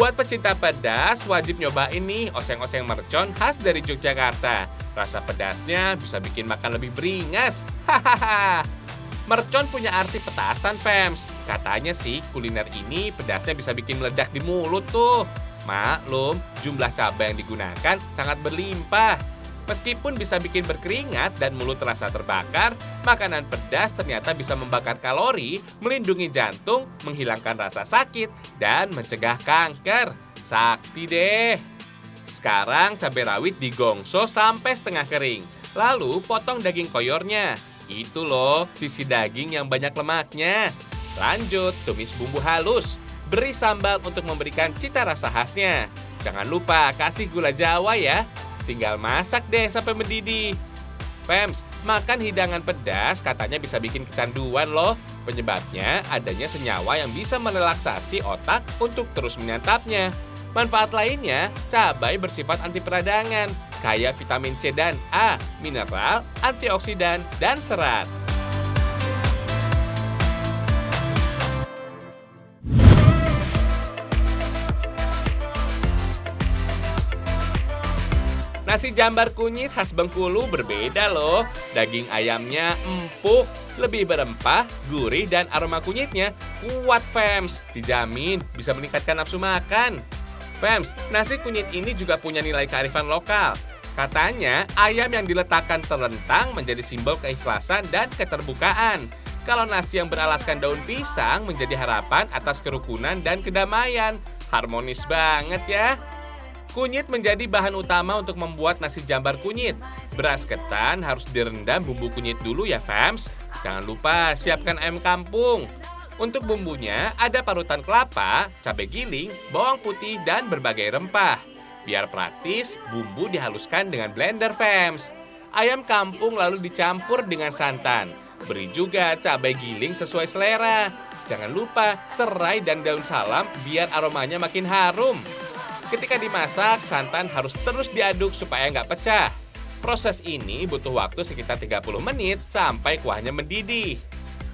Buat pecinta pedas, wajib nyobain nih oseng-oseng mercon khas dari Yogyakarta. Rasa pedasnya bisa bikin makan lebih beringas. Hahaha. Mercon punya arti petasan, fams. Katanya sih kuliner ini pedasnya bisa bikin meledak di mulut tuh. Maklum, jumlah cabai yang digunakan sangat berlimpah. Meskipun bisa bikin berkeringat dan mulut terasa terbakar, makanan pedas ternyata bisa membakar kalori, melindungi jantung, menghilangkan rasa sakit, dan mencegah kanker. Sakti deh! Sekarang cabai rawit digongso sampai setengah kering. Lalu potong daging koyornya. Itu loh, sisi daging yang banyak lemaknya. Lanjut, tumis bumbu halus. Beri sambal untuk memberikan cita rasa khasnya. Jangan lupa kasih gula Jawa ya. Tinggal masak deh sampai mendidih. Fams, makan hidangan pedas katanya bisa bikin kecanduan loh. Penyebabnya adanya senyawa yang bisa merelaksasi otak untuk terus menyantapnya. Manfaat lainnya, cabai bersifat anti peradangan, kaya vitamin C dan A, mineral, antioksidan, dan serat. Nasi jambar kunyit khas Bengkulu berbeda loh. Daging ayamnya empuk, lebih berempah, gurih, dan aroma kunyitnya kuat, fams. Dijamin bisa meningkatkan nafsu makan. Fams, nasi kunyit ini juga punya nilai kearifan lokal. Katanya, ayam yang diletakkan terlentang menjadi simbol keikhlasan dan keterbukaan. Kalau nasi yang beralaskan daun pisang menjadi harapan atas kerukunan dan kedamaian. Harmonis banget ya. Kunyit menjadi bahan utama untuk membuat nasi jambar kunyit. Beras ketan harus direndam bumbu kunyit dulu ya, fams. Jangan lupa siapkan ayam kampung. Untuk bumbunya ada parutan kelapa, cabai giling, bawang putih, dan berbagai rempah. Biar praktis, bumbu dihaluskan dengan blender, fams. Ayam kampung lalu dicampur dengan santan. Beri juga cabai giling sesuai selera. Jangan lupa serai dan daun salam biar aromanya makin harum. Ketika dimasak, santan harus terus diaduk supaya nggak pecah. Proses ini butuh waktu sekitar 30 menit sampai kuahnya mendidih.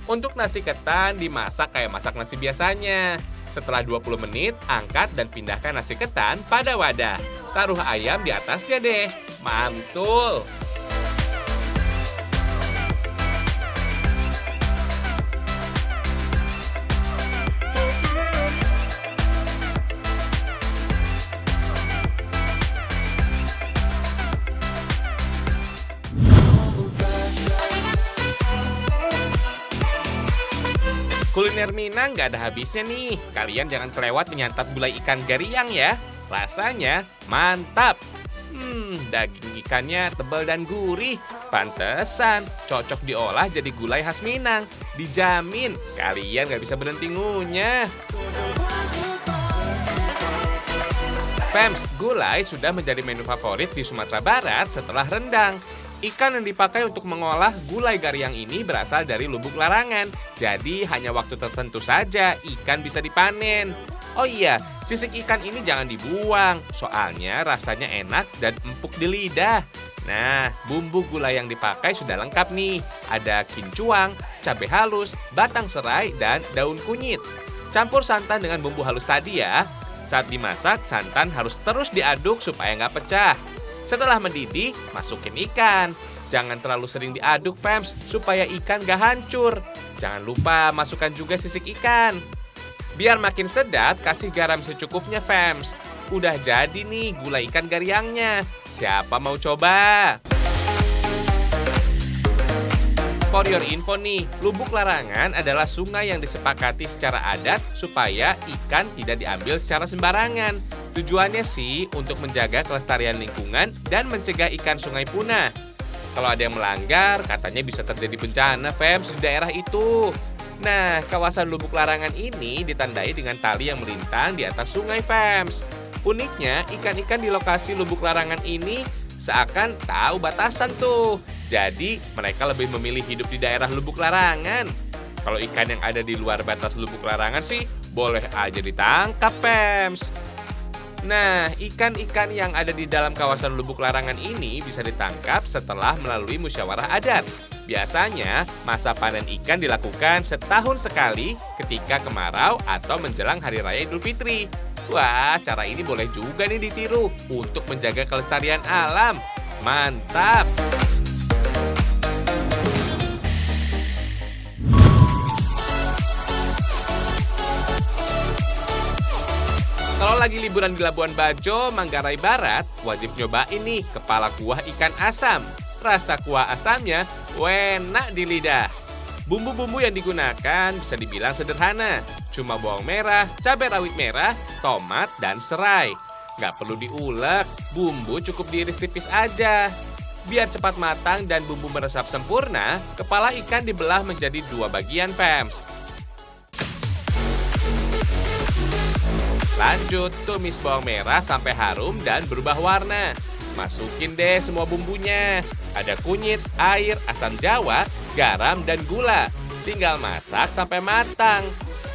Untuk nasi ketan dimasak kayak masak nasi biasanya. Setelah 20 menit, angkat dan pindahkan nasi ketan pada wadah. Taruh ayam di atasnya deh. Mantul! Kuliner Minang nggak ada habisnya nih. Kalian jangan kelewat menyantap gulai ikan gariang ya. Rasanya mantap. Daging ikannya tebal dan gurih. Pantesan cocok diolah jadi gulai khas Minang. Dijamin kalian nggak bisa berhenti ngunyah. Fams, gulai sudah menjadi menu favorit di Sumatera Barat setelah rendang. Ikan yang dipakai untuk mengolah gulai gariang ini berasal dari Lubuk Larangan. Jadi hanya waktu tertentu saja ikan bisa dipanen. Oh iya, sisik ikan ini jangan dibuang. Soalnya rasanya enak dan empuk di lidah. Nah, bumbu gulai yang dipakai sudah lengkap nih. Ada kincuang, cabai halus, batang serai, dan daun kunyit. Campur santan dengan bumbu halus tadi ya. Saat dimasak, santan harus terus diaduk supaya nggak pecah. Setelah mendidih, masukin ikan. Jangan terlalu sering diaduk, fams, supaya ikan gak hancur. Jangan lupa masukkan juga sisik ikan. Biar makin sedap, kasih garam secukupnya, fams. Udah jadi nih gulai ikan gariangnya. Siapa mau coba? For your info nih, Lubuk Larangan adalah sungai yang disepakati secara adat supaya ikan tidak diambil secara sembarangan. Tujuannya sih untuk menjaga kelestarian lingkungan dan mencegah ikan sungai punah. Kalau ada yang melanggar, katanya bisa terjadi bencana, fams, di daerah itu. Nah, kawasan Lubuk Larangan ini ditandai dengan tali yang melintang di atas sungai, fams. Uniknya, ikan-ikan di lokasi Lubuk Larangan ini seakan tahu batasan tuh. Jadi, mereka lebih memilih hidup di daerah Lubuk Larangan. Kalau ikan yang ada di luar batas Lubuk Larangan sih, boleh aja ditangkap, fams. Nah, ikan-ikan yang ada di dalam kawasan Lubuk Larangan ini bisa ditangkap setelah melalui musyawarah adat. Biasanya, masa panen ikan dilakukan setahun sekali ketika kemarau atau menjelang Hari Raya Idul Fitri. Wah, cara ini boleh juga nih ditiru untuk menjaga kelestarian alam. Mantap! Kalau lagi liburan di Labuan Bajo, Manggarai Barat, wajib nyobain nih kepala kuah ikan asam. Rasa kuah asamnya enak di lidah. Bumbu-bumbu yang digunakan bisa dibilang sederhana. Cuma bawang merah, cabai rawit merah, tomat, dan serai. Nggak perlu diulek, bumbu cukup diiris tipis aja. Biar cepat matang dan bumbu meresap sempurna, kepala ikan dibelah menjadi 2 bagian, Pems. Lanjut, tumis bawang merah sampai harum dan berubah warna. Masukin deh semua bumbunya. Ada kunyit, air, asam jawa, garam, dan gula. Tinggal masak sampai matang.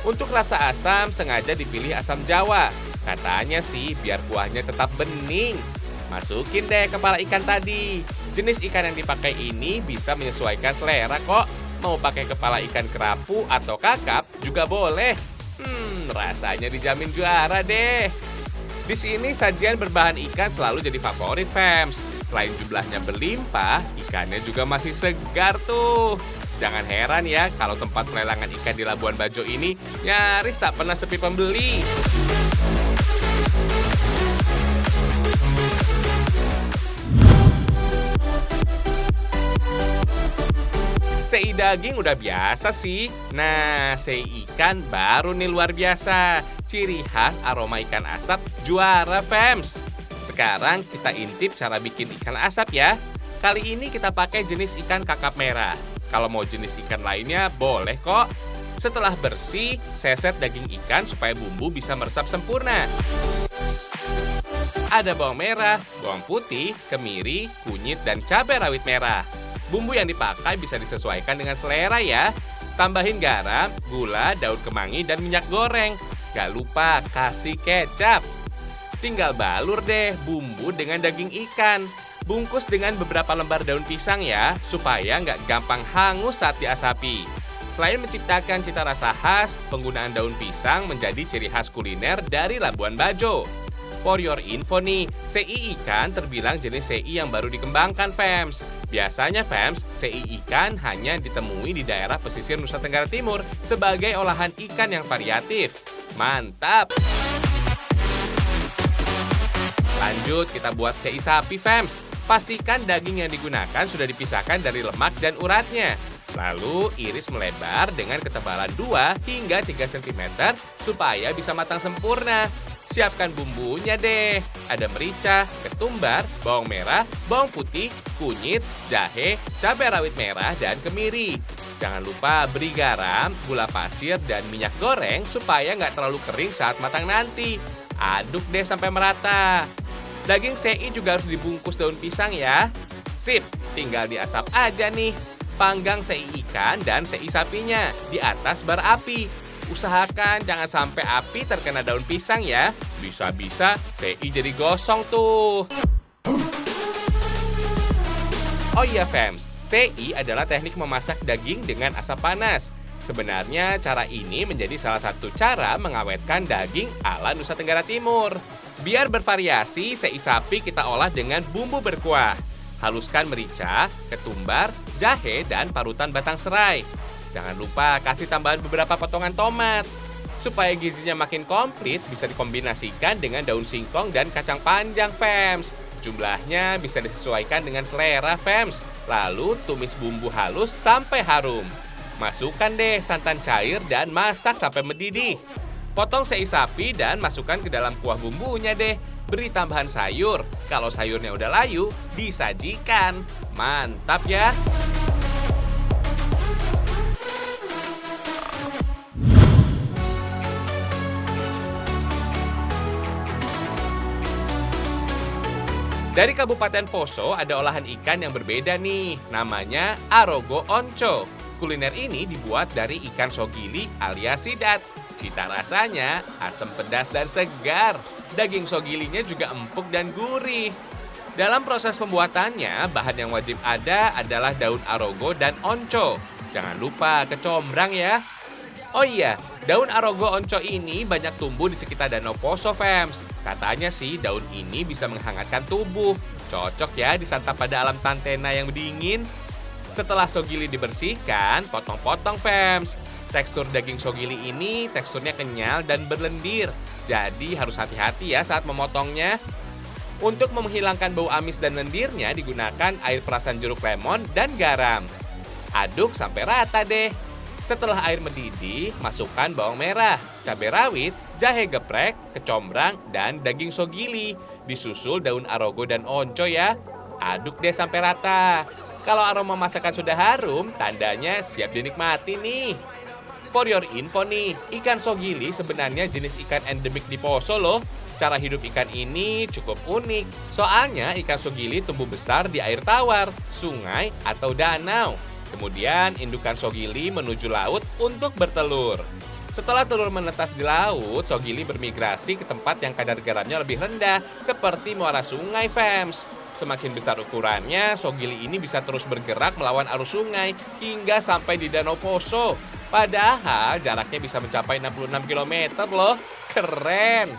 Untuk rasa asam sengaja dipilih asam jawa. Katanya sih biar kuahnya tetap bening. Masukin deh kepala ikan tadi. Jenis ikan yang dipakai ini bisa menyesuaikan selera kok. Mau pakai kepala ikan kerapu atau kakap juga boleh. Rasanya dijamin juara deh. Di sini sajian berbahan ikan selalu jadi favorit, Fems. Selain jumlahnya berlimpah, ikannya juga masih segar tuh. Jangan heran ya kalau tempat pelelangan ikan di Labuan Bajo ini nyaris tak pernah sepi pembeli. Sei daging udah biasa sih. Nah, sei ikan baru nih luar biasa. Ciri khas aroma ikan asap juara, Fems. Sekarang kita intip cara bikin ikan asap ya. Kali ini kita pakai jenis ikan kakap merah. Kalau mau jenis ikan lainnya boleh kok. Setelah bersih, seset daging ikan supaya bumbu bisa meresap sempurna. Ada bawang merah, bawang putih, kemiri, kunyit, dan cabai rawit merah. Bumbu yang dipakai bisa disesuaikan dengan selera ya. Tambahin garam, gula, daun kemangi, dan minyak goreng. Gak lupa kasih kecap. Tinggal balur deh bumbu dengan daging ikan. Bungkus dengan beberapa lembar daun pisang ya, supaya nggak gampang hangus saat diasapi. Selain menciptakan cita rasa khas, penggunaan daun pisang menjadi ciri khas kuliner dari Labuan Bajo. For your info nih, sei ikan terbilang jenis sei yang baru dikembangkan, Fems. Biasanya, Fems, sei ikan hanya ditemui di daerah pesisir Nusa Tenggara Timur sebagai olahan ikan yang variatif. Mantap! Lanjut, kita buat sei sapi, Fems. Pastikan daging yang digunakan sudah dipisahkan dari lemak dan uratnya. Lalu, iris melebar dengan ketebalan 2 hingga 3 cm supaya bisa matang sempurna. Siapkan bumbunya deh. Ada merica, ketumbar, bawang merah, bawang putih, kunyit, jahe, cabai rawit merah, dan kemiri. Jangan lupa beri garam, gula pasir, dan minyak goreng supaya nggak terlalu kering saat matang nanti. Aduk deh sampai merata. Daging sei juga harus dibungkus daun pisang ya. Sip, tinggal diasap aja nih. Panggang sei ikan dan sei sapinya di atas bara api. Usahakan jangan sampai api terkena daun pisang ya. Bisa-bisa sei jadi gosong tuh. Oh iya, Fems, sei adalah teknik memasak daging dengan asap panas. Sebenarnya cara ini menjadi salah satu cara mengawetkan daging ala Nusa Tenggara Timur. Biar bervariasi, sei sapi kita olah dengan bumbu berkuah. Haluskan merica, ketumbar, jahe, dan parutan batang serai. Jangan lupa kasih tambahan beberapa potongan tomat. Supaya gizinya makin komplit, bisa dikombinasikan dengan daun singkong dan kacang panjang, Fems. Jumlahnya bisa disesuaikan dengan selera, Fems. Lalu tumis bumbu halus sampai harum. Masukkan deh santan cair dan masak sampai mendidih. Potong sei sapi dan masukkan ke dalam kuah bumbunya deh. Beri tambahan sayur. Kalau sayurnya udah layu, disajikan. Mantap ya! Dari Kabupaten Poso ada olahan ikan yang berbeda nih, namanya Arogo Onco. Kuliner ini dibuat dari ikan sogili alias sidat. Cita rasanya asam pedas dan segar. Daging sogilinya juga empuk dan gurih. Dalam proses pembuatannya, bahan yang wajib ada adalah daun arogo dan onco. Jangan lupa kecombrang ya. Oh iya, daun arogo onco ini banyak tumbuh di sekitar Danau Poso, Fems. Katanya sih daun ini bisa menghangatkan tubuh. Cocok ya disantap pada alam tantena yang dingin. Setelah sogili dibersihkan, potong-potong, Fems. Tekstur daging sogili ini teksturnya kenyal dan berlendir. Jadi harus hati-hati ya saat memotongnya. Untuk menghilangkan bau amis dan lendirnya digunakan air perasan jeruk lemon dan garam. Aduk sampai rata deh. Setelah air mendidih, masukkan bawang merah, cabai rawit, jahe geprek, kecombrang, dan daging sogili. Disusul daun arogo dan onco ya. Aduk deh sampai rata. Kalau aroma masakan sudah harum, tandanya siap dinikmati nih. For your info nih, ikan sogili sebenarnya jenis ikan endemik di Poso loh. Cara hidup ikan ini cukup unik. Soalnya ikan sogili tumbuh besar di air tawar, sungai, atau danau. Kemudian indukan sogili menuju laut untuk bertelur. Setelah telur menetas di laut, sogili bermigrasi ke tempat yang kadar garamnya lebih rendah, seperti muara sungai, Fems. Semakin besar ukurannya, sogili ini bisa terus bergerak melawan arus sungai hingga sampai di Danau Poso. Padahal jaraknya bisa mencapai 66 km loh. Keren!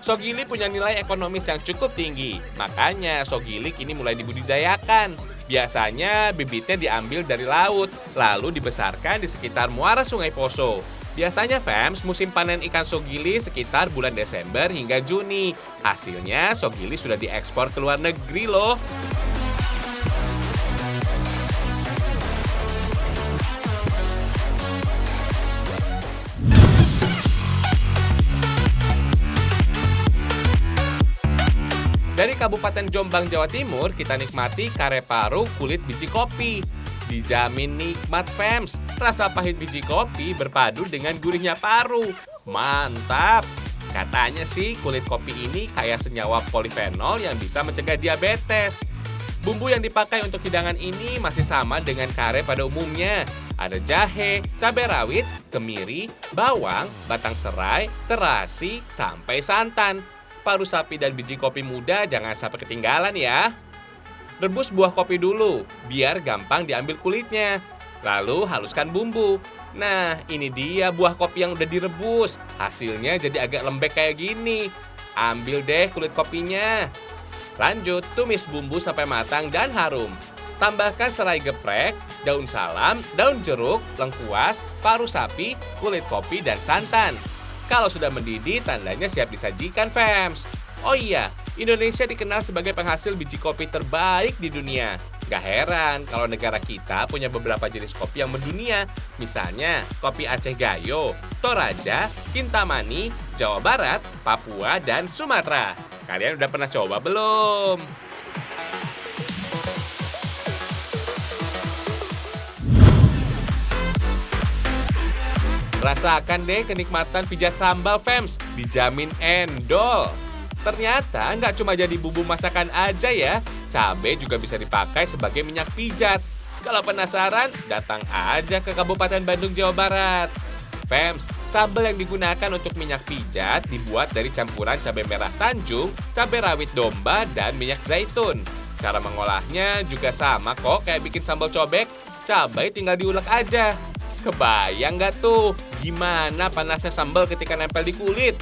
Sogili punya nilai ekonomis yang cukup tinggi, makanya sogili kini mulai dibudidayakan. Biasanya bibitnya diambil dari laut, lalu dibesarkan di sekitar muara Sungai Poso. Biasanya, Fems, musim panen ikan sogili sekitar bulan Desember hingga Juni. Hasilnya, sogili sudah diekspor ke luar negeri loh. Dari Kabupaten Jombang, Jawa Timur, kita nikmati kare paru kulit biji kopi. Dijamin nikmat, Fems. Rasa pahit biji kopi berpadu dengan gurihnya paru. Mantap! Katanya sih kulit kopi ini kaya senyawa polifenol yang bisa mencegah diabetes. Bumbu yang dipakai untuk hidangan ini masih sama dengan kare pada umumnya. Ada jahe, cabai rawit, kemiri, bawang, batang serai, terasi, sampai santan. Paru sapi dan biji kopi muda jangan sampai ketinggalan ya. Rebus buah kopi dulu, biar gampang diambil kulitnya. Lalu haluskan bumbu. Nah, ini dia buah kopi yang udah direbus. Hasilnya jadi agak lembek kayak gini. Ambil deh kulit kopinya. Lanjut, tumis bumbu sampai matang dan harum. Tambahkan serai geprek, daun salam, daun jeruk, lengkuas, paru sapi, kulit kopi, dan santan. Kalau sudah mendidih, tandanya siap disajikan, Fems. Oh iya, Indonesia dikenal sebagai penghasil biji kopi terbaik di dunia. Gak heran kalau negara kita punya beberapa jenis kopi yang mendunia. Misalnya, kopi Aceh Gayo, Toraja, Kintamani, Jawa Barat, Papua, dan Sumatera. Kalian udah pernah coba belum? Rasakan deh kenikmatan pijat sambal, Fems. Dijamin endol. Ternyata nggak cuma jadi bumbu masakan aja ya. Cabai juga bisa dipakai sebagai minyak pijat. Kalau penasaran, datang aja ke Kabupaten Bandung, Jawa Barat. Fems, sambal yang digunakan untuk minyak pijat dibuat dari campuran cabai merah Tanjung, cabai rawit domba, dan minyak zaitun. Cara mengolahnya juga sama kok kayak bikin sambal cobek. Cabai tinggal diulek aja. Kebayang nggak tuh gimana panasnya sambal ketika nempel di kulit?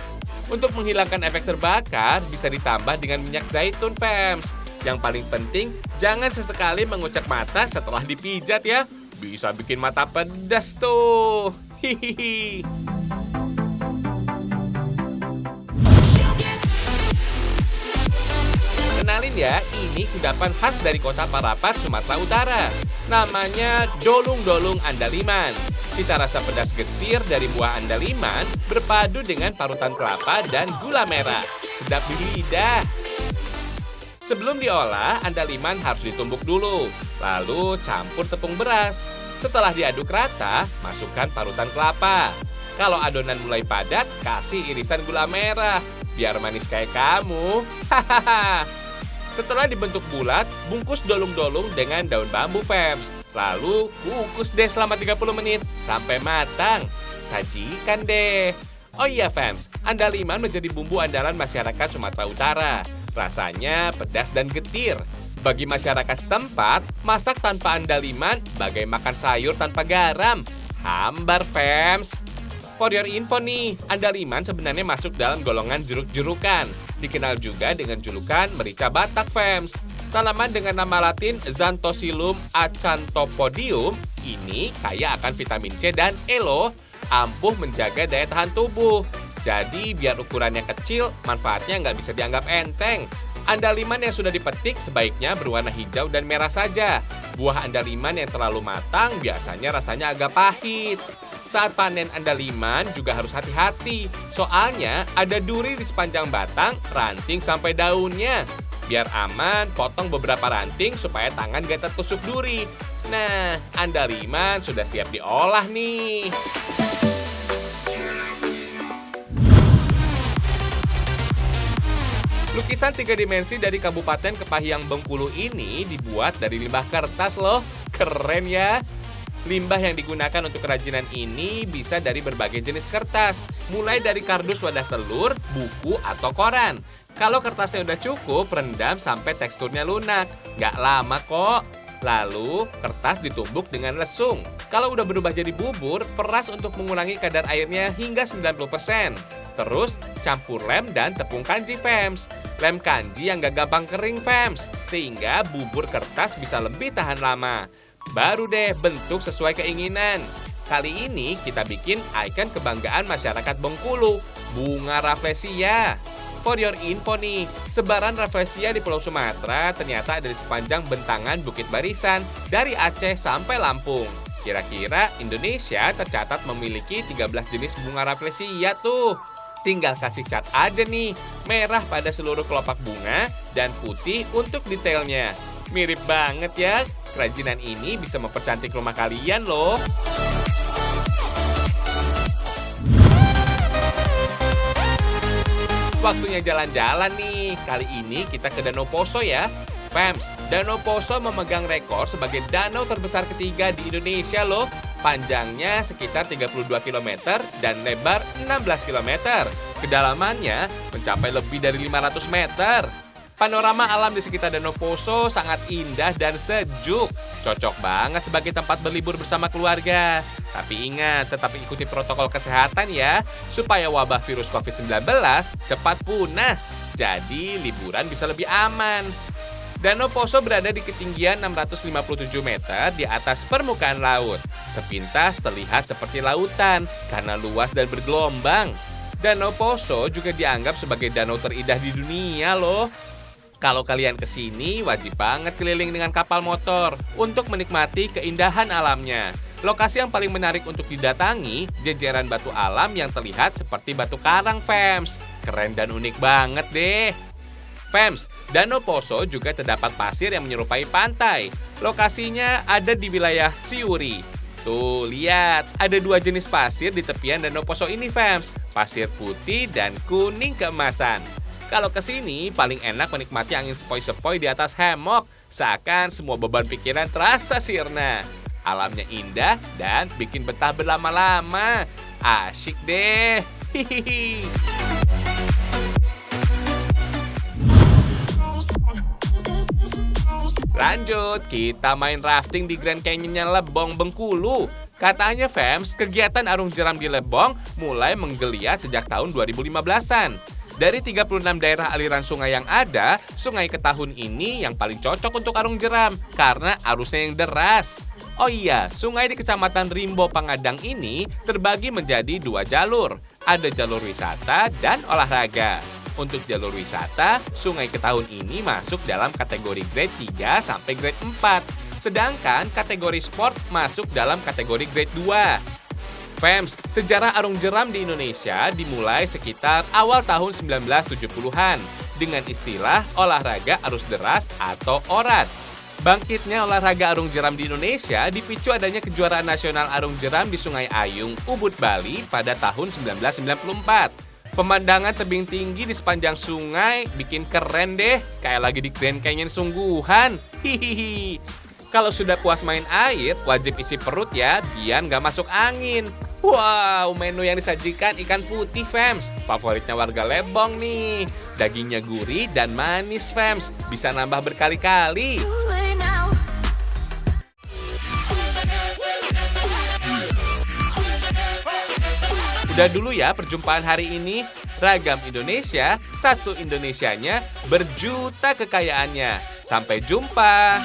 Untuk menghilangkan efek terbakar, bisa ditambah dengan minyak zaitun, Fems. Yang paling penting, jangan sesekali mengucek mata setelah dipijat ya. Bisa bikin mata pedas tuh. Hihihi. Kenalin ya, ini kudapan khas dari kota Parapat, Sumatera Utara. Namanya dolung-dolung andaliman. Cita rasa pedas getir dari buah andaliman berpadu dengan parutan kelapa dan gula merah. Sedap di lidah. Sebelum diolah, andaliman harus ditumbuk dulu. Lalu campur tepung beras. Setelah diaduk rata, masukkan parutan kelapa. Kalau adonan mulai padat, kasih irisan gula merah. Biar manis kayak kamu. Hahaha. Setelah dibentuk bulat, bungkus dolung-dolung dengan daun bambu, Fems. Lalu kukus deh selama 30 menit sampai matang. Sajikan deh. Oh iya, Fems, andaliman menjadi bumbu andalan masyarakat Sumatera Utara. Rasanya pedas dan getir. Bagi masyarakat setempat, masak tanpa andaliman bagai makan sayur tanpa garam. Hambar, Fems. For your info nih, andaliman sebenarnya masuk dalam golongan jeruk-jerukan. Dikenal juga dengan julukan merica Batak, fams. Tanaman dengan nama latin Xanthosillum acanthopodium ini kaya akan vitamin C dan E loh, ampuh menjaga daya tahan tubuh. Jadi biar ukurannya kecil, manfaatnya nggak bisa dianggap enteng. Andaliman yang sudah dipetik sebaiknya berwarna hijau dan merah saja. Buah andaliman yang terlalu matang biasanya rasanya agak pahit. Saat panen andaliman juga harus hati-hati, soalnya ada duri di sepanjang batang, ranting sampai daunnya. Biar aman, potong beberapa ranting supaya tangan gak tertusuk duri. Nah, andaliman sudah siap diolah nih. Lukisan 3 dimensi dari Kabupaten Kepahyang, Bengkulu ini dibuat dari limbah kertas loh. Keren ya! Limbah yang digunakan untuk kerajinan ini bisa dari berbagai jenis kertas, mulai dari kardus wadah telur, buku, atau koran. Kalau kertasnya udah cukup, rendam sampai teksturnya lunak. Nggak lama kok. Lalu, kertas ditumbuk dengan lesung. Kalau udah berubah jadi bubur, peras untuk mengurangi kadar airnya hingga 90%. Terus, campur lem dan tepung kanji, fams. Lem kanji yang nggak gampang kering, fams. Sehingga bubur kertas bisa lebih tahan lama. Baru deh bentuk sesuai keinginan. Kali ini kita bikin ikon kebanggaan masyarakat Bengkulu, bunga rafflesia. For your info nih, sebaran rafflesia di Pulau Sumatera ternyata ada di sepanjang bentangan Bukit Barisan dari Aceh sampai Lampung. Kira-kira Indonesia tercatat memiliki 13 jenis bunga rafflesia tuh. Tinggal kasih cat aja nih, merah pada seluruh kelopak bunga dan putih untuk detailnya. Mirip banget ya. Kerajinan ini bisa mempercantik rumah kalian loh. Waktunya jalan-jalan nih. Kali ini kita ke Danau Poso ya. Fams, Danau Poso memegang rekor sebagai danau terbesar ketiga di Indonesia loh. Panjangnya sekitar 32 km dan lebar 16 km. Kedalamannya mencapai lebih dari 500 meter. Panorama alam di sekitar Danau Poso sangat indah dan sejuk. Cocok banget sebagai tempat berlibur bersama keluarga. Tapi ingat, tetap ikuti protokol kesehatan ya, supaya wabah virus COVID-19 cepat punah. Jadi, liburan bisa lebih aman. Danau Poso berada di ketinggian 657 meter di atas permukaan laut. Sepintas terlihat seperti lautan karena luas dan bergelombang. Danau Poso juga dianggap sebagai danau terindah di dunia loh. Kalau kalian kesini, wajib banget keliling dengan kapal motor untuk menikmati keindahan alamnya. Lokasi yang paling menarik untuk didatangi, jejeran batu alam yang terlihat seperti batu karang, fams. Keren dan unik banget deh. Fams, Danau Poso juga terdapat pasir yang menyerupai pantai. Lokasinya ada di wilayah Siuri. Tuh, lihat, ada 2 jenis pasir di tepian Danau Poso ini, fams. Pasir putih dan kuning keemasan. Kalau kesini, paling enak menikmati angin sepoi-sepoi di atas hammock. Seakan semua beban pikiran terasa sirna. Alamnya indah dan bikin betah berlama-lama. Asyik deh. Hihihi. Lanjut, kita main rafting di Grand Canyon-nya Lebong, Bengkulu. Katanya, fams, kegiatan arung jeram di Lebong mulai menggeliat sejak tahun 2015-an. Dari 36 daerah aliran sungai yang ada, Sungai Ketahun ini yang paling cocok untuk arung jeram karena arusnya yang deras. Oh iya, sungai di Kecamatan Rimbo Pangadang ini terbagi menjadi 2 jalur. Ada jalur wisata dan olahraga. Untuk jalur wisata, Sungai Ketahun ini masuk dalam kategori grade 3 sampai grade 4. Sedangkan kategori sport masuk dalam kategori grade 2. Fams, sejarah arung jeram di Indonesia dimulai sekitar awal tahun 1970-an dengan istilah olahraga arus deras atau ORAD. Bangkitnya olahraga arung jeram di Indonesia dipicu adanya kejuaraan nasional arung jeram di Sungai Ayung, Ubud, Bali pada tahun 1994. Pemandangan tebing tinggi di sepanjang sungai bikin keren deh, kayak lagi di Grand Canyon sungguhan. Hihihi. Kalau sudah puas main air, wajib isi perut ya, biar nggak masuk angin. Wow, menu yang disajikan ikan putih, fams. Favoritnya warga Lebong nih. Dagingnya gurih dan manis, fams. Bisa nambah berkali-kali. Udah dulu ya perjumpaan hari ini. Ragam Indonesia, satu Indonesianya, berjuta kekayaannya. Sampai jumpa.